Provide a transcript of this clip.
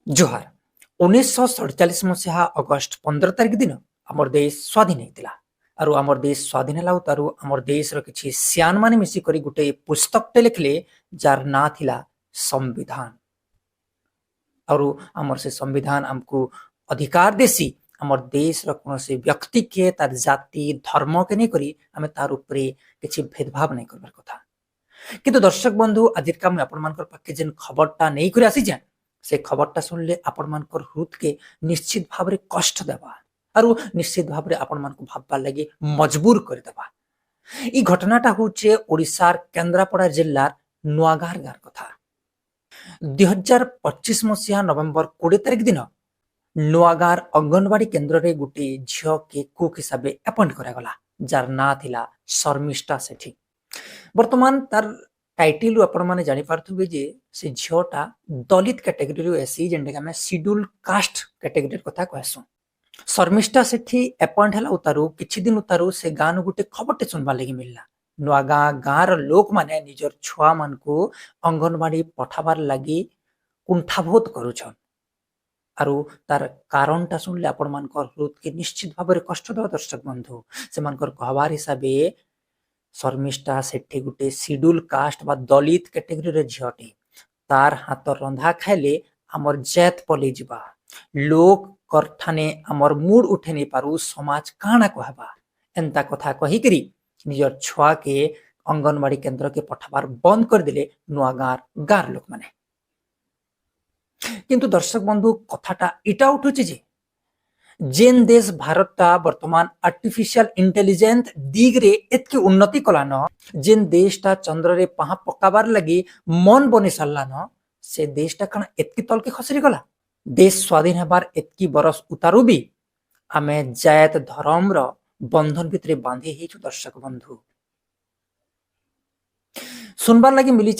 जोहार 1947 मसीहा अगस्ट 15 तारिख दिन आमर देश स्वाधीन होता आरु आमर देश स्वाधीन है तारू आमर देश किसी सियान माने मिसिक गोटे पुस्तकटे लिखले जार ना थिला संविधान। आरु आमर से संविधान आमको अधिकार देसी आमर देश कौन व्यक्ति के तार जाति धर्म के नहीं करी आमे तार उपरे किसी भेदभाव नहीं करबार कथा। किंतु दर्शक बंधु आज का आपण पाखे जेन खबरटा नहीं कर आसी जाए से खबरटा शुणिले आपण मानकर हृद के निश्चित भाव में कष्ट देवा और निश्चित भाव में आपण मान भाबबार लगी मजबूर कर देवा। ई घटनाटा होचे ओडिशार केन्द्रापड़ा जिल्लार नुआगार गार कथा। 2025 मसीहा नवेम्बर 20 तारिख दिन नुआगार अंगनवाड़ी केन्द्र रे गोटे झील के कुक हिसाब से अपॉइंट करागला जार ना थिला शर्मिष्ठा सेठी। वर्तमान तार टाइटल आपण माने जानि पारथुबे जे से झीलटा दलित कैटेगरी रो एसी जेंडे हमें शेड्यूल कास्ट कैटेगरी कथा कहसु। शर्मिष्ठा सेठी अपॉइंट हला उतारू किछि दिन उतारू से गान गुटे खबरटे सुनबा लगी मिलला। नुआगा गाँर लोक माने निजर छुआ मान को अंगनवाड़ी पठाबार लगी कुंठाबोध करूछन आरु तार कारणटा सुनले आपण मानकर हृद के निश्चित भाव में कष्ट देवा। दर्शक बंधु से मानकर कहबार हिसाबे शर्मिष्ठा सेठी गुटे शेड्यूल कास्ट बा दलित कैटेगरी रे झीलटे तार हाथ रंधा खाइले आमर जैत पले जिबा लोक करठाने आमर मूड उठे नहीं पारू समाज काना कहबा एंता कथा कही करी निजर छुआ के अंगनवाड़ी केन्द्र के पठाबार बंद कर दिले नुआगार गार लोक माने। किंतु दर्शक बंधु कथाटा इटा उठुचे जे जेन देश भारतटा वर्तमान आर्टिफिशियल इंटेलिजेंस दिगरे एतकी उन्नति कला न जेन देशटा चंद्र रे पहा पकाबार लगी मन बनी सारला न से देशटा कण एतकी तल के खसरी गला। देश स्वाधीन हेबार एतकी बरस उतारू भी आमे जात धर्म रो बंधन भितरे बांधे ही दर्शक बंधु सुनबार लगी मिली